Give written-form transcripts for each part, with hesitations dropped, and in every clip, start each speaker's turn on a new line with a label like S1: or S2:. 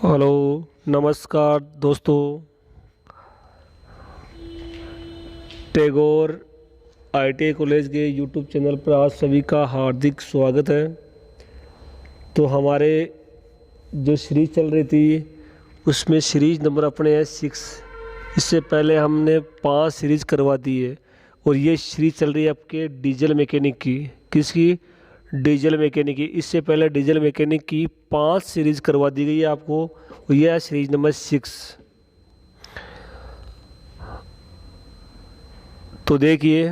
S1: Hello. नमस्कार दोस्तों। Tagore ITI college के यूट्यूब चैनल पर आज सभी का हार्दिक स्वागत है। तो हमारे जो सीरीज चल रही थी उसमें सीरीज नंबर अपने है 6। इससे पहले हमने 5 सीरीज करवा दी है और ये सीरीज चल रही है आपके डीजल मैकेनिक की। किसकी? डीजल मैकेनिक की। इससे पहले डीजल मैकेनिक की 5 सीरीज करवा दी गई है आपको और यह है सीरीज नंबर 6। तो देखिए,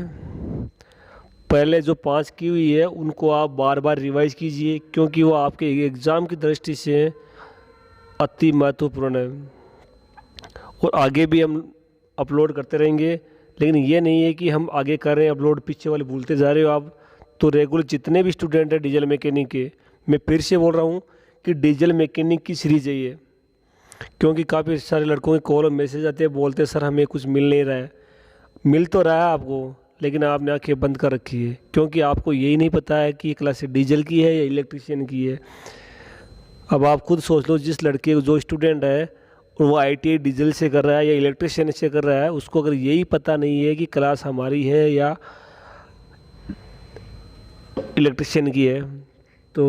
S1: पहले जो 5 की हुई है उनको आप बार बार रिवाइज कीजिए क्योंकि वो आपके एग्ज़ाम की दृष्टि से अति महत्वपूर्ण है। और आगे भी हम अपलोड करते रहेंगे, लेकिन ये नहीं है कि हम आगे कर रहे हैं अपलोड, पीछे वाले भूलते जा रहे हो आप। तो रेगुलर जितने भी स्टूडेंट हैं डीजल मैकेनिक के, मैं फिर से बोल रहा हूँ कि डीजल मैकेनिक की सीरीज है ये। क्योंकि काफ़ी सारे लड़कों के कॉल और मैसेज आते हैं, बोलते हैं सर हमें कुछ मिल नहीं रहा है। मिल तो रहा है आपको, लेकिन आपने आंखें बंद कर रखी है क्योंकि आपको यही नहीं पता है कि ये क्लास डीजल की है या इलेक्ट्रिशियन की है। अब आप खुद सोच लो, जिस लड़के जो स्टूडेंट है और वो आईटीआई डीजल से कर रहा है या इलेक्ट्रिशियन से कर रहा है, उसको अगर यही पता नहीं है कि क्लास हमारी है या इलेक्ट्रिशियन की है, तो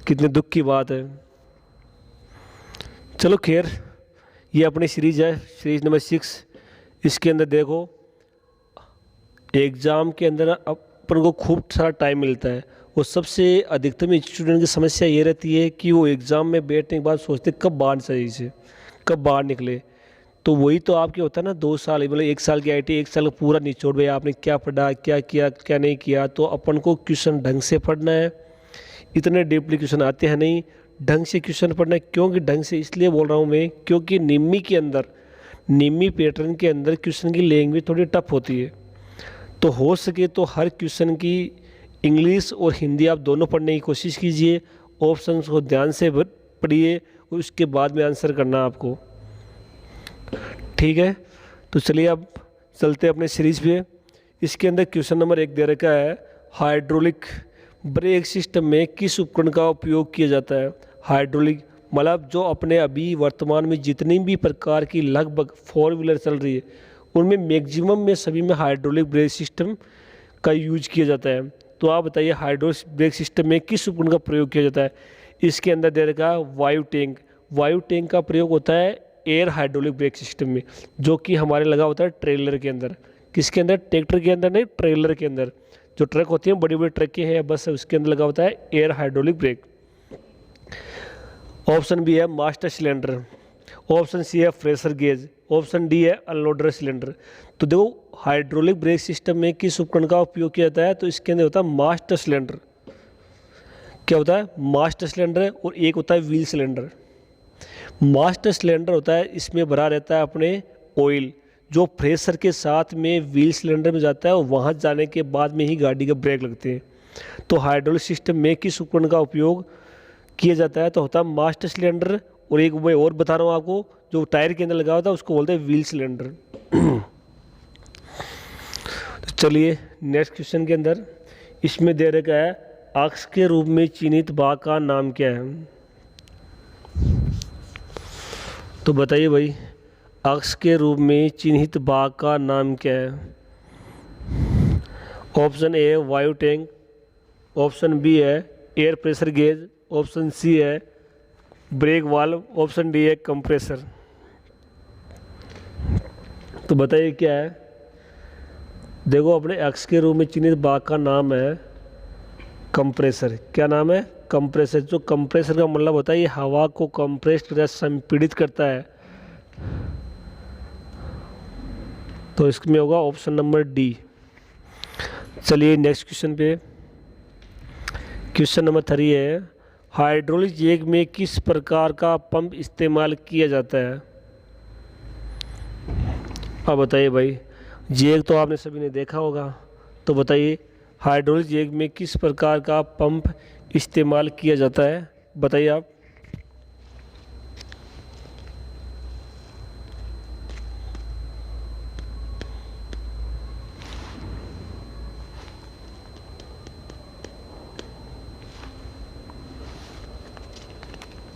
S1: कितने दुख की बात है। चलो खैर, ये अपनी सीरीज है, सीरीज नंबर 6। इसके अंदर देखो, एग्ज़ाम के अंदर अपन को खूब सारा टाइम मिलता है और सबसे अधिकतम स्टूडेंट की समस्या ये रहती है कि वो एग्ज़ाम में बैठने के बाद सोचते कब बाहर सही से, कब बाहर निकले। तो वही तो आपके होता है ना, 2 साल मतलब 1 साल की आईटी, 1 साल का पूरा निचोड़ भाई आपने क्या पढ़ा, क्या किया, क्या नहीं किया। तो अपन को क्वेश्चन ढंग से पढ़ना है। इतने डीपली क्वेश्चन आते हैं नहीं, ढंग से क्वेश्चन पढ़ना है। क्योंकि ढंग से इसलिए बोल रहा हूँ मैं, क्योंकि निम्मी के अंदर, निम्मी पैटर्न के अंदर क्वेश्चन की लैंग्वेज थोड़ी टफ होती है। तो हो सके तो हर क्वेश्चन की इंग्लिश और हिंदी आप दोनों पढ़ने की कोशिश कीजिए। ऑप्शंस को ध्यान से पढ़िए और उसके बाद में आंसर करना आपको। ठीक है, तो चलिए अब चलते हैं अपने सीरीज पे। इसके अंदर क्वेश्चन नंबर 1 दे रखा है, हाइड्रोलिक ब्रेक सिस्टम में किस उपकरण का उपयोग किया जाता है। हाइड्रोलिक मतलब जो अपने अभी वर्तमान में जितनी भी प्रकार की लगभग 4 व्हीलर चल रही है उनमें मैक्सिमम में सभी में हाइड्रोलिक ब्रेक सिस्टम का यूज किया जाता है। तो आप बताइए हाइड्रोलिक ब्रेक सिस्टम में किस उपकरण का प्रयोग किया जाता है। इसके अंदर दे रखा है वायु टैंक। वायु टैंक का प्रयोग होता है एयर हाइड्रोलिक ब्रेक सिस्टम में, जो कि हमारे लगा होता है ट्रेलर के अंदर। किसके अंदर? ट्रैक्टर के अंदर नहीं, ट्रेलर के अंदर। जो ट्रक होती हैं, बड़ी बड़ी ट्रकें हैं, बस उसके अंदर लगा होता है air hydraulic brake. Option B है मास्टर सिलेंडर, ऑप्शन सी है प्रेशर गेज, ऑप्शन डी है अनलोडर सिलेंडर। तो देखो, हाइड्रोलिक ब्रेक सिस्टम में किस उपकरण का उपयोग किया जाता है, तो इसके अंदर होता है मास्टर सिलेंडर। क्या होता है? Master cylinder. और एक होता है व्हील सिलेंडर। मास्टर सिलेंडर होता है, इसमें भरा रहता है अपने ऑयल, जो प्रेशर के साथ में व्हील सिलेंडर में जाता है और वहाँ जाने के बाद में ही गाड़ी के ब्रेक लगते हैं। तो हाइड्रोलिक सिस्टम में किस उपकरण का उपयोग किया जाता है, तो होता है मास्टर सिलेंडर। और एक मैं और बता रहा हूँ आपको, जो टायर के अंदर लगा होता है उसको बोलते हैं व्हील सिलेंडर। तो चलिए नेक्स्ट क्वेश्चन के अंदर, इसमें दे रखा है अक्ष के रूप में चिन्हित भाग का नाम क्या है। तो बताइए भाई, अक्ष के रूप में चिन्हित भाग का नाम क्या है। ऑप्शन ए है वायु टैंक, ऑप्शन बी है air pressure gauge, option C है ब्रेक वाल्व, ऑप्शन डी है कंप्रेसर। तो बताइए क्या है। देखो, अपने अक्ष के रूप में चिन्हित भाग का नाम है कंप्रेसर। क्या नाम है? कंप्रेसर। जो कंप्रेसर का मतलब होता है ये हवा को कंप्रेस करता है, संपीड़ित करता है। तो इसमें होगा ऑप्शन नंबर डी। चलिए नेक्स्ट क्वेश्चन पे। क्वेश्चन नंबर 3 है, हाइड्रोलिक जैक में किस प्रकार का पंप इस्तेमाल किया जाता है। अब बताइए भाई, जैक तो आपने सभी ने देखा होगा, तो बताइए हाइड्रोलिक जैक में किस प्रकार का पंप इस्तेमाल किया जाता है। बताइए आप।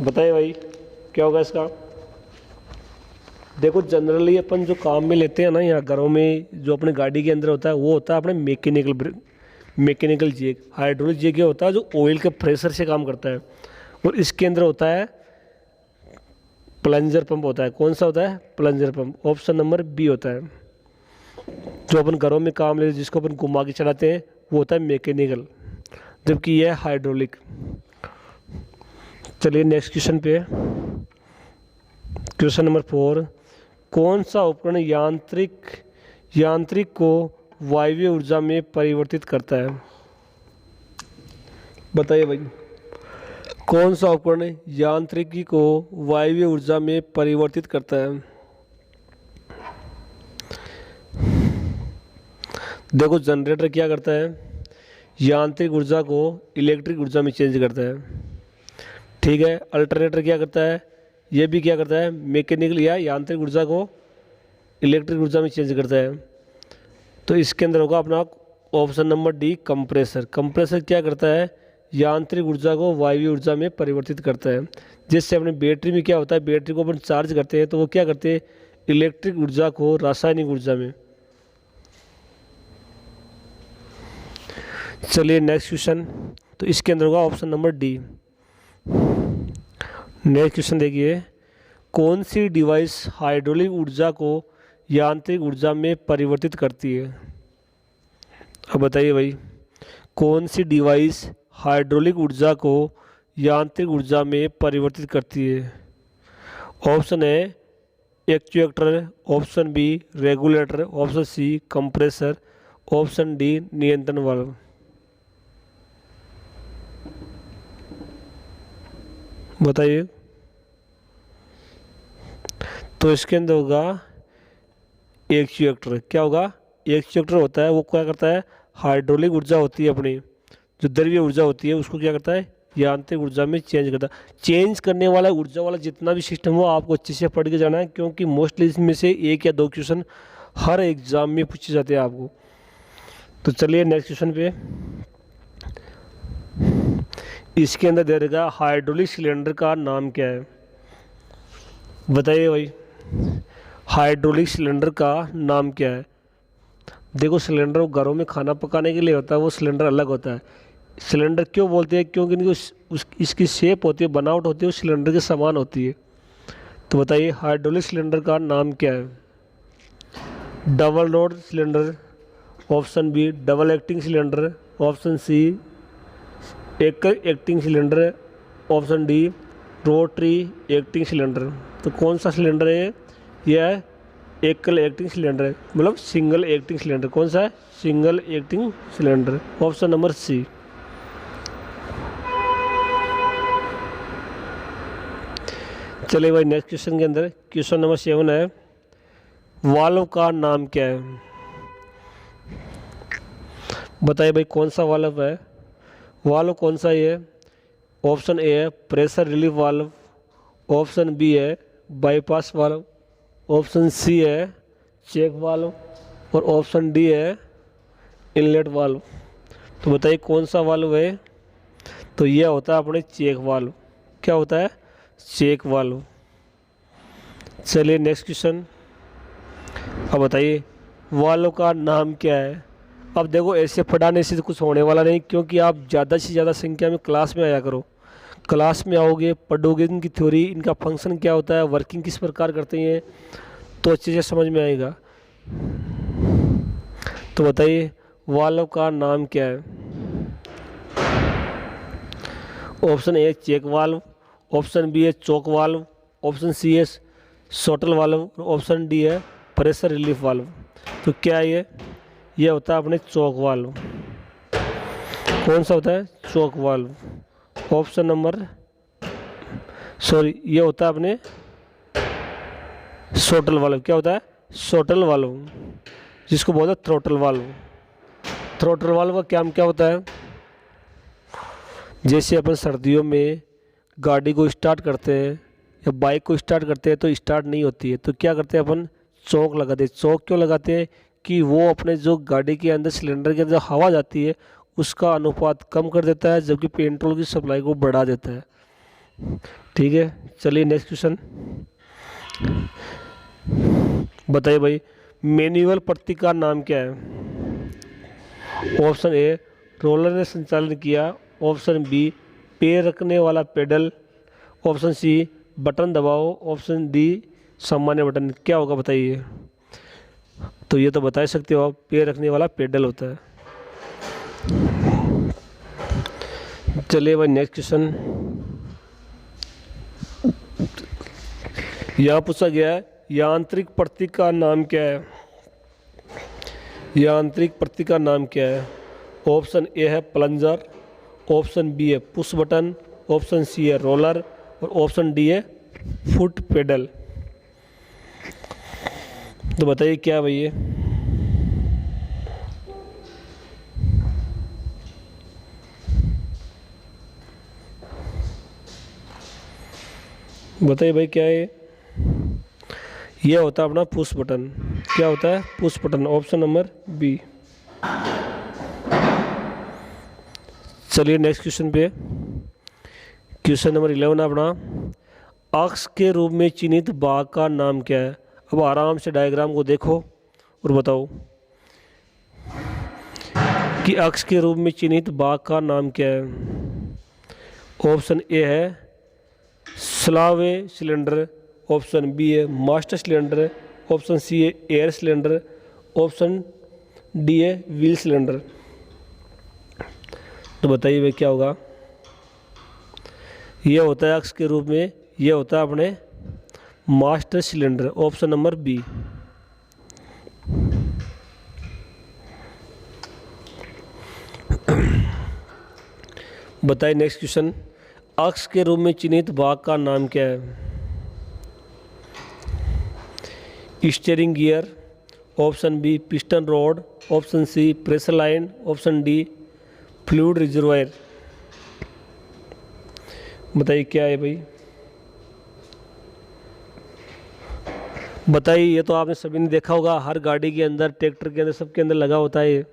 S1: बताइए भाई। क्या होगा इसका? देखो जनरली अपन जो काम में लेते हैं ना यहाँ घरों में, जो अपनी गाड़ी के अंदर होता है वो होता है अपने मैकेनिकल जैक। हाइड्रोलिक जैक ये होता है जो ऑयल के प्रेशर से काम करता है, और इसके अंदर होता है प्लंजर पंप होता है। कौन सा होता है? Plunger pump. Option number B होता है। जो अपन घरों में काम लेते हैं जिसको अपन घुमा के चलाते हैं वो होता है मैकेनिकल, जबकि यह है हाइड्रोलिक। चलिए नेक्स्ट क्वेश्चन पे। क्वेश्चन नंबर 4, कौन सा उपकरण यांत्रिक को वायवीय ऊर्जा में परिवर्तित करता है? बताइए भाई, कौन सा उपकरण यांत्रिकी को वायवीय ऊर्जा में परिवर्तित करता है? देखो जनरेटर क्या करता है? यांत्रिक ऊर्जा को इलेक्ट्रिक ऊर्जा में चेंज करता है, ठीक है। अल्टरनेटर क्या करता है? ये भी क्या करता है? मैकेनिकल या यांत्रिक ऊर्जा को इलेक्ट्रिक ऊर्जा में चेंज करता है। तो इसके अंदर होगा अपना option number D, compressor. Compressor क्या करता है? यांत्रिक ऊर्जा को वायवीय ऊर्जा में परिवर्तित करता है। जिससे अपने बैटरी में क्या होता है? बैटरी को अपन चार्ज करते हैं तो वो क्या करते हैं? इलेक्ट्रिक ऊर्जा को रासायनिक ऊर्जा में। चलिए नेक्स्ट क्वेश्चन। तो इसके अंदर होगा option number D. Next question देखिए, कौन सी डिवाइस हाइड्रोलिक ऊर्जा को यांत्रिक ऊर्जा में परिवर्तित करती है? अब बताइए भाई, कौन सी डिवाइस हाइड्रोलिक ऊर्जा को यांत्रिक ऊर्जा में परिवर्तित करती है? Option A actuator, option B regulator, option C compressor, option D नियंत्रण वाल्व। बताइए। तो इसके अंदर होगा एक्चुएटर। क्या होगा? एक्चुएटर होता है वो क्या करता है? हाइड्रोलिक ऊर्जा होती है अपनी, जो द्रव्य ऊर्जा होती है उसको क्या करता है? यांत्रिक ऊर्जा में चेंज करता है। चेंज करने वाला ऊर्जा वाला जितना भी सिस्टम हो आपको अच्छे से पढ़ के जाना है, क्योंकि मोस्टली इसमें से 1 या 2 क्वेश्चन हर एग्जाम में पूछे जाते हैं आपको। तो चलिए नेक्स्ट क्वेश्चन पे। इसके अंदर दे रहेगा हाइड्रोलिक सिलेंडर का नाम क्या है? बताइए भाई, हाइड्रोलिक सिलेंडर का नाम क्या है? देखो सिलेंडर घरों में खाना पकाने के लिए होता है, वो सिलेंडर अलग होता है। सिलेंडर क्यों बोलते हैं? क्योंकि इनकी इसकी शेप होती है, बनावट होती है, वो सिलेंडर के समान होती है। तो बताइए हाइड्रोलिक सिलेंडर का नाम क्या है? Double rod cylinder, option B double acting cylinder, option C एकल acting cylinder, option D rotary acting cylinder. तो कौन सा सिलेंडर है? यह है एकल एक्टिंग सिलेंडर है, मतलब सिंगल एक्टिंग सिलेंडर। कौन सा है? Single acting cylinder, option number C. चलिए भाई नेक्स्ट क्वेश्चन के अंदर क्वेश्चन नंबर 7 है, वाल्व का नाम क्या है? बताइए भाई कौन सा वाल्व है? वाल्व कौन सा है? ऑप्शन ए है pressure relief valve, option B है बाईपास वाल्व, ऑप्शन सी है चेक वाल्व, और ऑप्शन डी है इनलेट वाल्व। तो बताइए कौन सा वाल्व है? तो यह होता है अपने चेक वाल्व। क्या होता है? Check valve. चलिए नेक्स्ट क्वेश्चन। अब बताइए वाल्व का नाम क्या है? अब देखो ऐसे पढ़ाने से तो कुछ होने वाला नहीं, क्योंकि आप ज़्यादा से ज़्यादा संख्या में क्लास में आया करो। क्लास में आओगे, पढ़ोगे इनकी थ्योरी, इनका फंक्शन क्या होता है, वर्किंग किस प्रकार करते हैं, तो अच्छे से समझ में आएगा। तो बताइए वाल्व का नाम क्या है? Option A check valve, option B है चोक वाल्व, ऑप्शन सी है शॉटल वाल्व, ऑप्शन डी है प्रेशर रिलीफ वाल्व। तो क्या है ये होता है अपने चोक वाल्व। कौन सा होता है? Choke valve. ऑप्शन नंबर ये होता है अपने शॉटल वाल्व। क्या होता है? शॉटल वाल्व, जिसको बोलते हैं थ्रोटल वाल्व। थ्रोटल वाल्व का काम क्या होता है? जैसे अपन सर्दियों में गाड़ी को स्टार्ट करते हैं या बाइक को स्टार्ट करते हैं तो स्टार्ट नहीं होती है, तो क्या करते हैं अपन? चौक लगाते हैं। चौक क्यों लगाते हैं? कि वो अपने जो गाड़ी के अंदर सिलेंडर के अंदर हवा जाती है उसका अनुपात कम कर देता है, जबकि पेट्रोल की सप्लाई को बढ़ा देता है। ठीक है, चलिए नेक्स्ट क्वेश्चन बताइए भाई, मैनुअल प्रतीक का नाम क्या है? ऑप्शन ए रोलर ने संचालन किया, ऑप्शन बी पैर रखने वाला पेडल, ऑप्शन सी बटन दबाओ, ऑप्शन डी सामान्य बटन। क्या होगा बताइए? तो ये तो बता ही सकते हो आप, पैर रखने वाला पेडल होता है। चलिए भाई नेक्स्ट क्वेश्चन, यहाँ पूछा गया है यांत्रिक प्रतीक का नाम क्या है? यांत्रिक प्रतीक का नाम क्या है? ऑप्शन ए है प्लंजर, ऑप्शन बी है पुश बटन, ऑप्शन सी है रोलर और ऑप्शन डी है फुट पेडल। तो बताइए क्या है भाई ये? बताइए भाई क्या है ये होता है अपना पुश बटन। क्या होता है? Push button, option number B. चलिए नेक्स्ट क्वेश्चन पे, क्वेश्चन नंबर 11 अपना, अक्ष के रूप में चिन्हित भाग का नाम क्या है? अब आराम से डायग्राम को देखो और बताओ कि अक्ष के रूप में चिन्हित भाग का नाम क्या है? ऑप्शन ए है स्लावे सिलेंडर, ऑप्शन बी है मास्टर सिलेंडर, ऑप्शन सी है एयर सिलेंडर, ऑप्शन डी है व्हील सिलेंडर। तो बताइए भाई क्या होगा? ये होता है अक्ष के रूप में, ये होता है अपने master cylinder, option number B. बताइए नेक्स्ट क्वेश्चन, अक्ष के रूप में चिन्हित भाग का नाम क्या है? Steering gear, option B piston rod, option C pressure line, option D fluid reservoir. बताइए क्या है भाई? बताइए, ये तो आपने सभी ने देखा होगा, हर गाड़ी के अंदर, ट्रैक्टर के अंदर, सबके अंदर लगा होता है ये।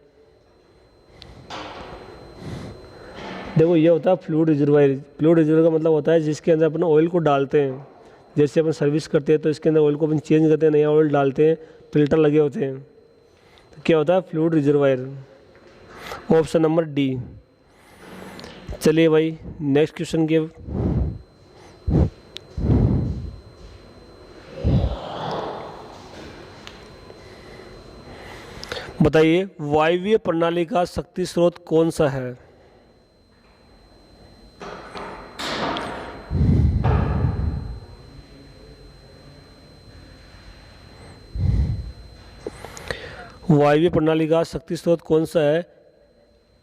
S1: देखो ये होता है फ्लूइड रिजर्वायर। फ्लूइड रिजर्वायर का मतलब होता है जिसके अंदर अपन ऑयल को डालते हैं। जैसे अपन सर्विस करते हैं तो इसके अंदर ऑयल को अपन चेंज करते हैं, नया ऑयल डालते हैं, फिल्टर लगे होते हैं। तो क्या होता है? Fluid reservoir, option number D. चलिए भाई नेक्स्ट क्वेश्चन के, बताइए वायवीय प्रणाली का शक्ति स्रोत कौन सा है? वायवीय प्रणाली का शक्ति स्रोत कौन सा है?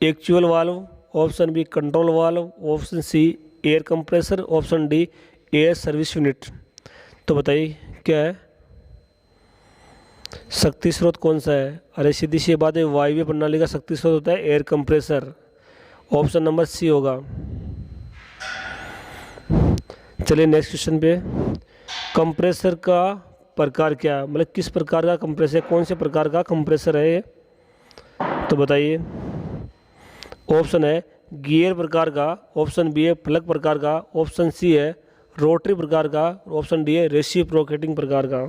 S1: Actual valve, option B control valve, option C air compressor, option D air service unit. तो बताइए क्या है? शक्ति स्रोत कौन सा है? अरे सीधी सी बात है, वायवीय प्रणाली का शक्ति स्रोत होता है air compressor, option number C होगा। चलिए नेक्स्ट क्वेश्चन पे, कंप्रेसर का प्रकार क्या, मतलब किस प्रकार का कंप्रेसर, कौन से प्रकार का कंप्रेसर है ये? तो बताइए। ऑप्शन है गियर प्रकार का, ऑप्शन बी है प्लग प्रकार का, ऑप्शन सी है रोटरी प्रकार का, ऑप्शन डी है रेसिप्रोकेटिंग प्रकार का।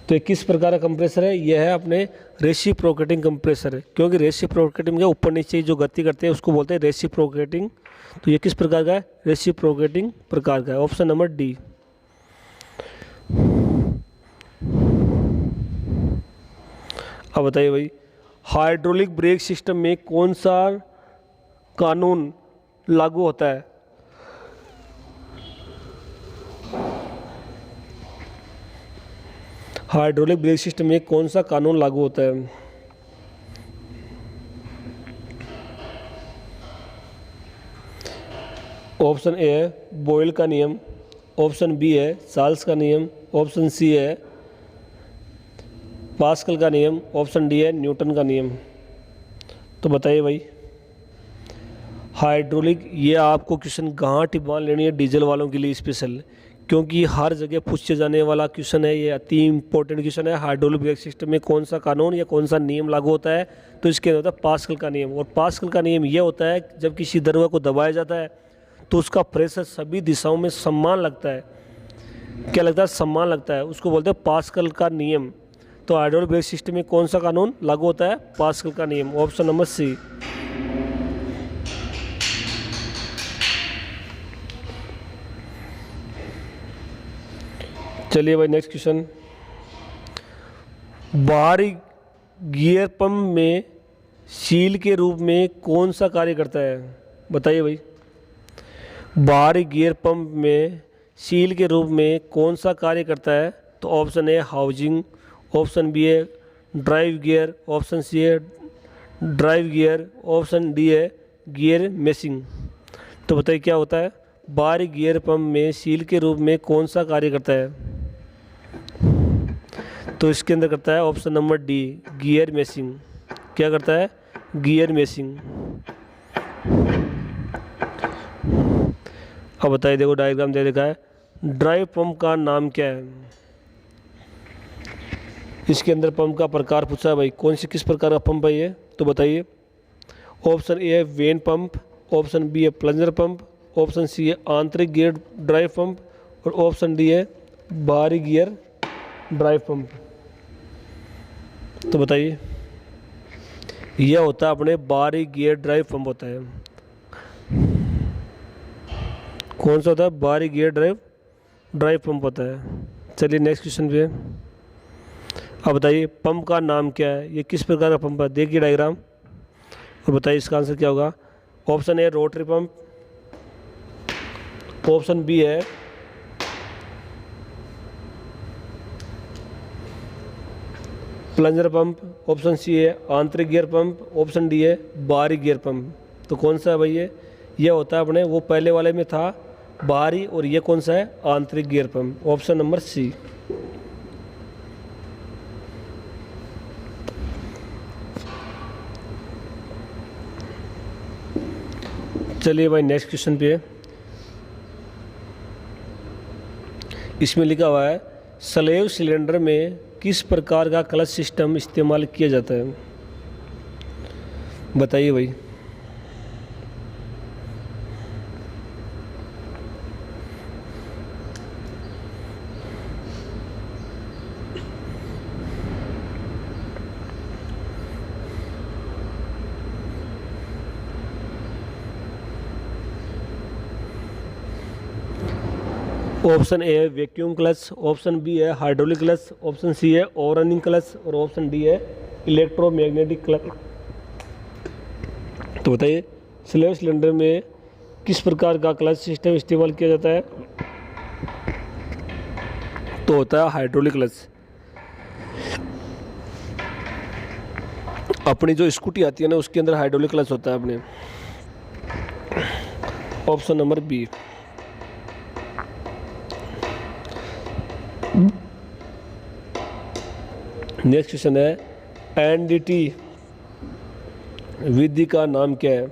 S1: तो ये किस प्रकार का कंप्रेसर है? यह है अपने रेसिप्रोकेटिंग कंप्रेसर है, क्योंकि रेसिप्रोकेटिंग के ऊपर नीचे जो गति करते हैं उसको बोलते हैं रेसिप्रोकेटिंग। तो ये किस प्रकार का है? रेसिप्रोकेटिंग प्रकार का है, ऑप्शन नंबर डी। अब बताइए भाई, हाइड्रोलिक ब्रेक सिस्टम में कौन सा कानून लागू होता है? हाइड्रोलिक ब्रेक सिस्टम में कौन सा कानून लागू होता है? ऑप्शन ए है बॉयल का नियम, ऑप्शन बी है चार्ल्स का नियम, ऑप्शन सी है पास्कल का नियम, ऑप्शन डी है न्यूटन का नियम। तो बताइए भाई, हाइड्रोलिक, ये आपको क्वेश्चन गांठ मान लेनी है डीजल वालों के लिए स्पेशल, क्योंकि हर जगह पूछे जाने वाला क्वेश्चन है, ये अति इम्पोर्टेंट क्वेश्चन है। हाइड्रोलिक ब्रेक सिस्टम में कौन सा कानून या कौन सा नियम लागू होता है, तो इसके अंदर होता है पास्कल का नियम। और पास्कल का नियम ये होता है जब किसी द्रव्य को दबाया जाता है तो उसका प्रेशर सभी दिशाओं में समान लगता है। क्या लगता है? समान लगता है, उसको बोलते हैं पास्कल का नियम। तो हाइड्रोलिक ब्रेक सिस्टम में कौन सा कानून लागू होता है? पास्कल का नियम। Option number C. चलिए भाई नेक्स्ट क्वेश्चन। बाहरी गियर पंप में सील के रूप में कौन सा कार्य करता है? बताइए भाई। बाहरी गियर पंप में सील के रूप में कौन सा कार्य करता है? तो option A housing, option B है ड्राइव गियर, ऑप्शन सी है ड्राइव गियर, ऑप्शन डी है गियर मेशिंग। तो बताइए क्या होता है? बाहरी गियर पंप में सील के रूप में कौन सा कार्य करता है? तो इसके अंदर करता है option number D gear meshing. क्या करता है? Gear meshing. अब बताइए, देखो डायग्राम दे देखा है। ड्राइव पंप का नाम क्या है? इसके अंदर पंप का प्रकार पूछा है भाई, कौन सी किस प्रकार का पंप है ये, तो बताइए। ऑप्शन ए है वेन पंप, ऑप्शन बी है प्लंजर पंप, ऑप्शन सी है आंतरिक गियर ड्राइव पंप, और ऑप्शन डी है बाहरी गियर ड्राइव पंप। तो बताइए, यह होता है अपने बाहरी गियर ड्राइव पंप होता है। कौन सा होता है? बाहरी गियर ड्राइव पंप होता है। चलिए नेक्स्ट क्वेश्चन पे। अब बताइए पंप का नाम क्या है? ये किस प्रकार का पंप है? देखिए डायग्राम और बताइए इसका आंसर क्या होगा। Option A rotary pump, option B है प्लंजर पंप, ऑप्शन सी है आंतरिक गियर पंप, ऑप्शन डी है बाहरी गियर पंप। तो कौन सा है भाई? ये होता है अपने, वो पहले वाले में था बाहरी, और ये कौन सा है? आंतरिक gear pump. Option number C. चलिए भाई नेक्स्ट क्वेश्चन पे। इसमें लिखा हुआ है स्लेव सिलेंडर में किस प्रकार का क्लच सिस्टम इस्तेमाल किया जाता है? बताइए भाई। ऑप्शन ए है वैक्यूम क्लच, ऑप्शन बी है हाइड्रोलिक क्लच, ऑप्शन सी है ओवररनिंग क्लच, और ऑप्शन डी है इलेक्ट्रोमैग्नेटिक क्लच। तो बताइए स्लेव सिलेंडर में किस प्रकार का क्लच सिस्टम इस्तेमाल किया जाता है? तो होता है हाइड्रोलिक क्लच। अपनी जो स्कूटी आती है ना, उसके अंदर हाइड्रोलिक क्लच होता है अपने। Option number B. Next question है एनडीटी विधि का नाम क्या है?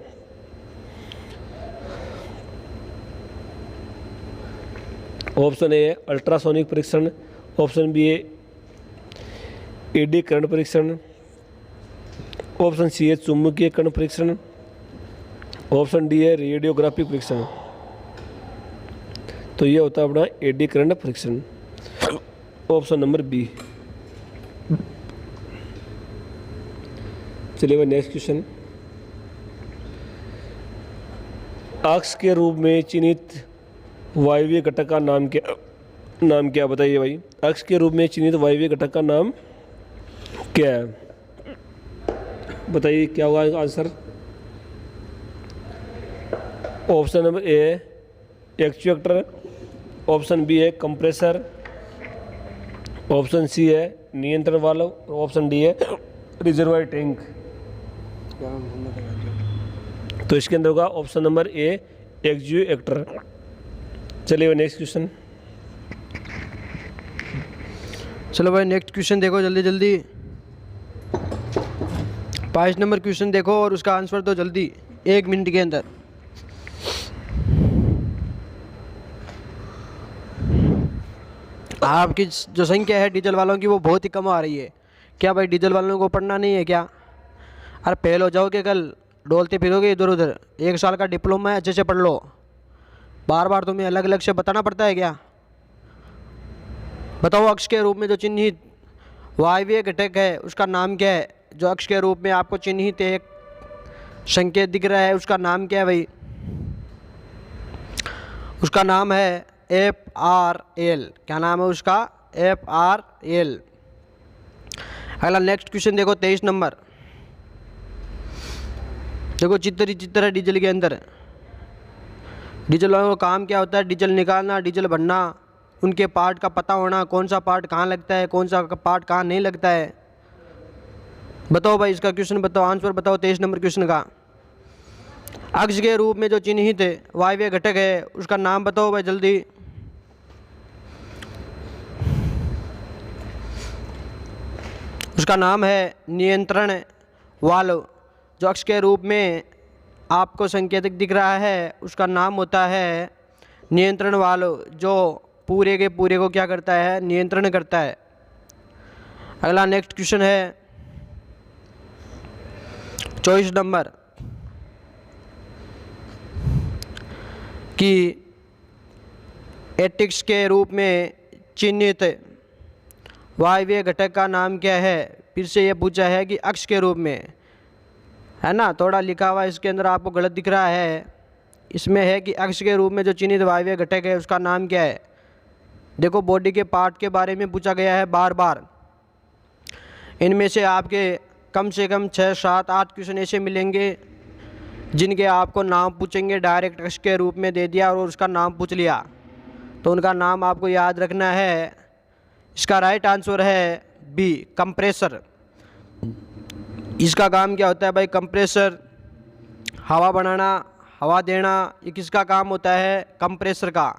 S1: ऑप्शन ए है अल्ट्रासोनिक परीक्षण, ऑप्शन बी है एडी करंट परीक्षण, ऑप्शन सी है चुंबकीय कण परीक्षण, ऑप्शन डी है रेडियोग्राफिक परीक्षण। तो ये होता है अपना एडी करंट परीक्षण। Option number B. चलिए नेक्स्ट क्वेश्चन। अक्ष के रूप में चिन्हित वायवीय घटक का नाम क्या बताइए भाई। अक्ष के रूप में चिन्हित वायवीय घटक का नाम क्या है? बताइए क्या होगा आंसर। ऑप्शन नंबर ए है एक्चुएटर, ऑप्शन बी है कंप्रेसर, ऑप्शन सी है नियंत्रण वाल्व, और ऑप्शन डी है रिजर्वायर टैंक। तो इसके अंदर होगा ऑप्शन नंबर ए एक्चुएटर। चलिए नेक्स्ट क्वेश्चन।
S2: चलो भाई नेक्स्ट क्वेश्चन देखो जल्दी जल्दी। 5 नंबर क्वेश्चन देखो और उसका आंसर दो जल्दी 1 मिनट के अंदर। आपकी जो संख्या है डीजल वालों की वो बहुत ही कम आ रही है। क्या भाई डीजल वालों को पढ़ना नहीं है क्या? अरे फेल हो जाओगे कल, डोलते फिरोगे इधर उधर। 1 साल का डिप्लोमा है, अच्छे से पढ़ लो। बार बार तुम्हें अलग अलग से बताना पड़ता है क्या? बताओ, अक्ष के रूप में जो चिन्हित वायवीय घटक है उसका नाम क्या है? जो अक्ष के रूप में आपको चिन्हित एक संकेत दिख रहा है उसका नाम क्या है भाई? उसका नाम है FRL। क्या नाम है उसका? FRL। अगला नेक्स्ट क्वेश्चन देखो, 23 नंबर। देखो चित्र ही चित्र है डीजल के अंदर। डीजल वालों का काम क्या होता है? डीजल निकालना, डीजल भरना, उनके पार्ट का पता होना, कौन सा पार्ट कहाँ लगता है, कौन सा पार्ट कहाँ नहीं लगता है। बताओ भाई इसका क्वेश्चन बताओ, आंसर बताओ 23 नंबर क्वेश्चन का। अक्ष के रूप में जो चिन्हित वायवीय घटक है उसका नाम बताओ भाई जल्दी। उसका नाम है नियंत्रण वाल्व। जो अक्ष के रूप में आपको संकेतक दिख रहा है उसका नाम होता है नियंत्रण वाल्व, जो पूरे के पूरे को क्या करता है? नियंत्रण करता है। अगला नेक्स्ट क्वेश्चन है 24 नंबर कि एटिक्स के रूप में चिन्हित वायवीय घटक का नाम क्या है? फिर से ये पूछा है कि अक्ष के रूप में, है ना? थोड़ा लिखा हुआ इसके अंदर आपको गलत दिख रहा है। इसमें है कि अक्ष के रूप में जो चिन्हित वायवीय घटक है उसका नाम क्या है। देखो बॉडी के पार्ट के बारे में पूछा गया है बार बार। इनमें से आपके कम से कम 6, 7, 8 क्वेश्चन ऐसे मिलेंगे जिनके आपको नाम पूछेंगे, डायरेक्ट अक्ष के रूप में दे दिया और उसका नाम पूछ लिया, तो उनका नाम आपको याद रखना है। इसका राइट आंसर है बी, कंप्रेसर। इसका काम क्या होता है भाई? कंप्रेसर, हवा बनाना, हवा देना, ये किसका काम होता है? कंप्रेसर का।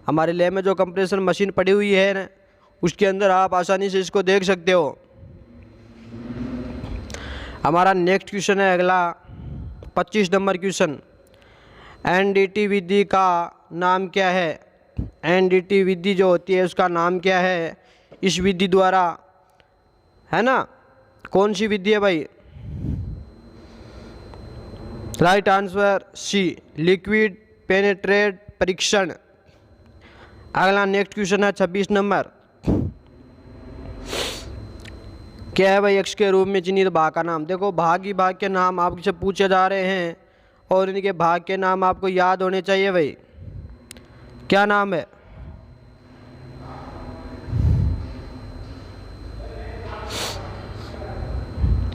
S2: हमारे लैब में जो कंप्रेसर मशीन पड़ी हुई है ना, उसके अंदर आप आसानी से इसको देख सकते हो। हमारा नेक्स्ट क्वेश्चन है अगला 25 नंबर क्वेश्चन। NDT विधि का नाम क्या है? NDT विधि जो होती है उसका नाम क्या है? इस विधि द्वारा, है ना, कौन सी विधि है भाई? Right answer C, liquid penetrate परीक्षण। अगला नेक्स्ट क्वेश्चन है 26 नंबर। क्या है भाई अक्ष के रूप में चिन्हित भाग का नाम? देखो भाग ही भाग के नाम आपसे पूछे जा रहे हैं और इनके भाग के नाम आपको याद होने चाहिए भाई। क्या नाम है?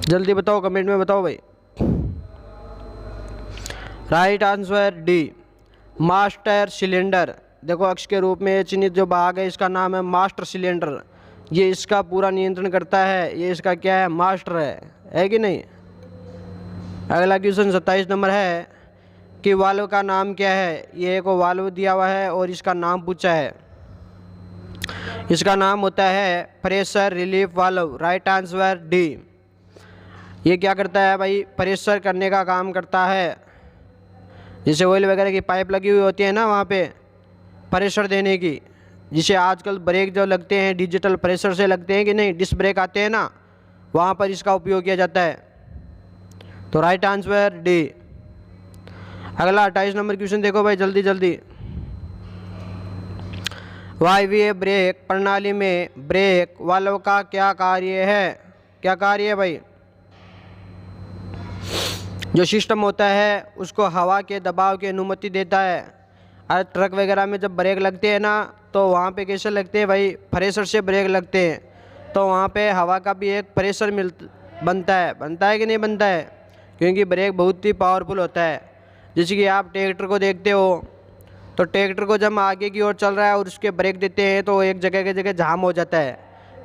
S2: जल्दी बताओ, कमेंट में बताओ भाई। Right answer D, master cylinder. देखो अक्ष के रूप में चिन्हित जो भाग है इसका नाम है मास्टर सिलेंडर। ये इसका पूरा नियंत्रण करता है, ये इसका क्या है? मास्टर है कि नहीं? अगला क्वेश्चन 27 नंबर है कि वाल्व का नाम क्या है? ये एक वाल्व दिया हुआ है और इसका नाम पूछा है। इसका नाम होता है pressure relief valve. Right answer D. ये क्या करता है भाई? प्रेशर करने का काम करता है। जैसे ऑयल वगैरह की पाइप लगी हुई होती है ना, वहाँ पे प्रेशर देने की, जिसे आजकल ब्रेक जो लगते हैं डिजिटल प्रेशर से लगते हैं कि नहीं, डिस्क ब्रेक आते हैं ना, वहाँ पर इसका उपयोग किया जाता है। तो राइट आंसर डी। अगला 28 नंबर क्वेश्चन देखो भाई जल्दी जल्दी। वायवीय ब्रेक प्रणाली में ब्रेक वाल्व का क्या कार्य है? क्या कार्य है भाई? जो सिस्टम होता है उसको हवा के दबाव की अनुमति देता है। और ट्रक वगैरह में जब ब्रेक लगते हैं ना, तो वहाँ पे कैसे लगते हैं भाई? प्रेशर से ब्रेक लगते हैं, तो वहाँ पे हवा का भी एक प्रेशर बनता है कि नहीं बनता है? क्योंकि ब्रेक बहुत ही पावरफुल होता है। जैसे कि आप ट्रैक्टर को देखते हो, तो ट्रैक्टर को जब आगे की ओर चल रहा है और उसके ब्रेक देते हैं तो एक जगह की जगह जाम हो जाता है।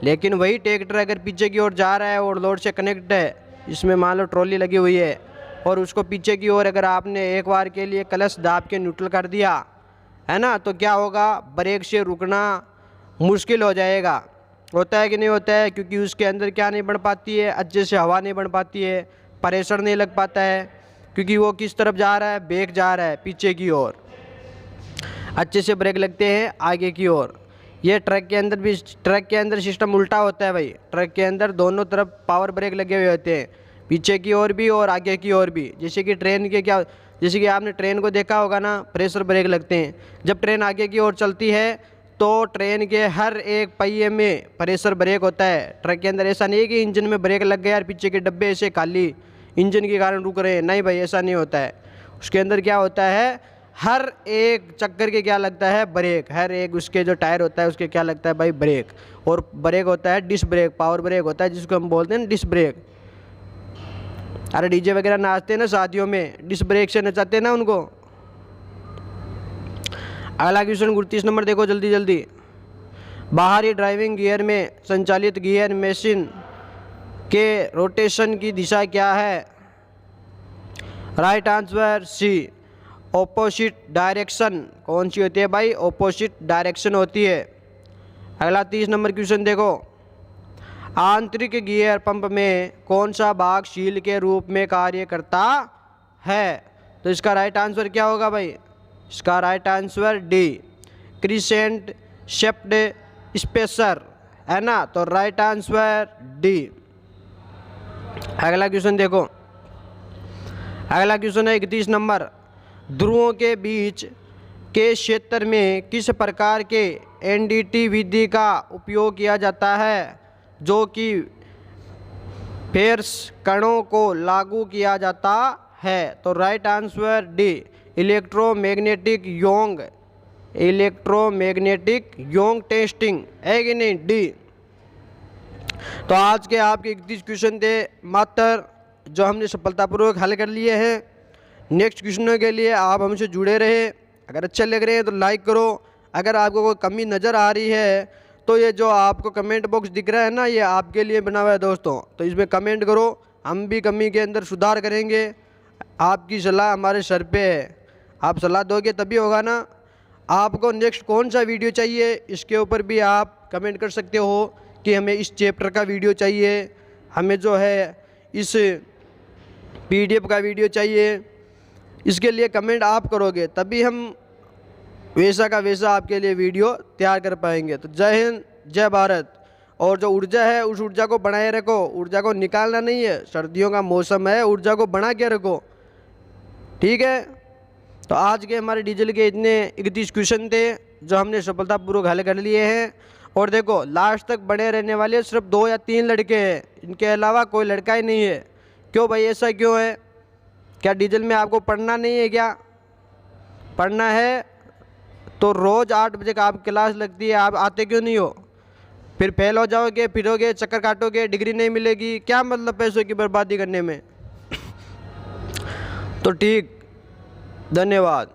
S2: लेकिन वही ट्रैक्टर अगर पीछे की ओर जा रहा है और लोड से कनेक्ट है, इसमें मान लो ट्रॉली लगी हुई है, और उसको पीछे की ओर अगर आपने एक बार के लिए क्लच दाब के न्यूट्रल कर दिया, है ना, तो क्या होगा? ब्रेक से रुकना मुश्किल हो जाएगा। होता है कि नहीं होता है? क्योंकि उसके अंदर क्या नहीं बन पाती है? अच्छे से हवा नहीं बन पाती है, प्रेशर नहीं लग पाता है, क्योंकि वो किस तरफ जा रहा है? बैक जा रहा है, पीछे की ओर। अच्छे से ब्रेक लगते हैं आगे की ओर। ये ट्रक के अंदर सिस्टम उल्टा होता है भाई। ट्रक के अंदर दोनों तरफ पावर ब्रेक लगे हुए होते हैं, पीछे की ओर भी और आगे की ओर भी। जैसे कि आपने ट्रेन को देखा होगा ना, प्रेशर ब्रेक लगते हैं। जब ट्रेन आगे की ओर चलती है तो ट्रेन के हर एक पहिए में प्रेशर ब्रेक होता है। ट्रक के अंदर ऐसा नहीं है कि इंजन में ब्रेक लग गया और पीछे के डब्बे ऐसे खाली इंजन के कारण रुक रहे हैं, नहीं भाई, ऐसा नहीं होता है। उसके अंदर क्या होता है, हर एक चक्कर के क्या लगता है, ब्रेक। हर एक उसके जो टायर होता है उसके क्या लगता है भाई, ब्रेक। और ब्रेक होता है डिस्क ब्रेक, पावर ब्रेक होता है जिसको हम बोलते हैं डिस्क ब्रेक। अरे डीजे वगैरह नाचते हैं ना शादियों में, डिस्क ब्रेक से नचाते हैं ना उनको। अगला क्वेश्चन 39 नंबर देखो जल्दी जल्दी। बाहरी ड्राइविंग गियर में संचालित गियर मशीन के रोटेशन की दिशा क्या है? Right answer C, opposite direction. कौन सी होती है भाई, ऑपोजिट डायरेक्शन होती है। अगला 30 नंबर क्वेश्चन देखो। आंतरिक गियर पंप में कौन सा भाग सील के रूप में कार्य करता है? तो इसका राइट आंसर क्या होगा भाई? इसका right answer D, crescent shaped spacer, है ना। तो राइट आंसर डी। अगला क्वेश्चन देखो। अगला क्वेश्चन है 31 नंबर। ध्रुवों के बीच के क्षेत्र में किस प्रकार के एनडीटी विधि का उपयोग किया जाता है जो कि फेर्स कणों को लागू किया जाता है? तो right answer D, electromagnetic Yong testing, है कि नहीं, डी। तो आज के आपके 31 क्वेश्चन थे मात्र, जो हमने सफलतापूर्वक हल कर लिए हैं। नेक्स्ट क्वेश्चनों के लिए आप हमसे जुड़े रहे। अगर अच्छे लग रहे हैं तो लाइक करो। अगर आपको कोई कमी नज़र आ रही है तो ये जो आपको कमेंट बॉक्स दिख रहा है ना, ये आपके लिए बना हुआ है दोस्तों, तो इसमें कमेंट करो। हम भी कमी के अंदर सुधार करेंगे। आपकी सलाह हमारे सर पे है, आप सलाह दोगे तभी होगा ना। आपको नेक्स्ट कौन सा वीडियो चाहिए इसके ऊपर भी आप कमेंट कर सकते हो कि हमें इस चैप्टर का वीडियो चाहिए, हमें जो है इस PDF का वीडियो चाहिए। इसके लिए कमेंट आप करोगे तभी हम वैसा का वैसा आपके लिए वीडियो तैयार कर पाएंगे। तो जय हिंद, जय भारत। और जो ऊर्जा है उस ऊर्जा को बनाए रखो, ऊर्जा को निकालना नहीं है। सर्दियों का मौसम है, ऊर्जा को बना के रखो, ठीक है। तो आज के हमारे डीजल के इतने 31 क्वेश्चन थे जो हमने सफलतापूर्वक हल कर लिए हैं। और देखो लास्ट तक बने रहने वाले सिर्फ 2 या 3 लड़के हैं, इनके अलावा कोई लड़का ही नहीं है। क्यों भाई, ऐसा क्यों है? क्या डीजल में आपको पढ़ना नहीं है क्या? पढ़ना है तो रोज़ 8 बजे का आप क्लास लगती है, आप आते क्यों नहीं हो? फिर फेल हो जाओगे, फिरोगे, चक्कर काटोगे, डिग्री नहीं मिलेगी, क्या मतलब पैसों की बर्बादी करने में। तो ठीक, धन्यवाद।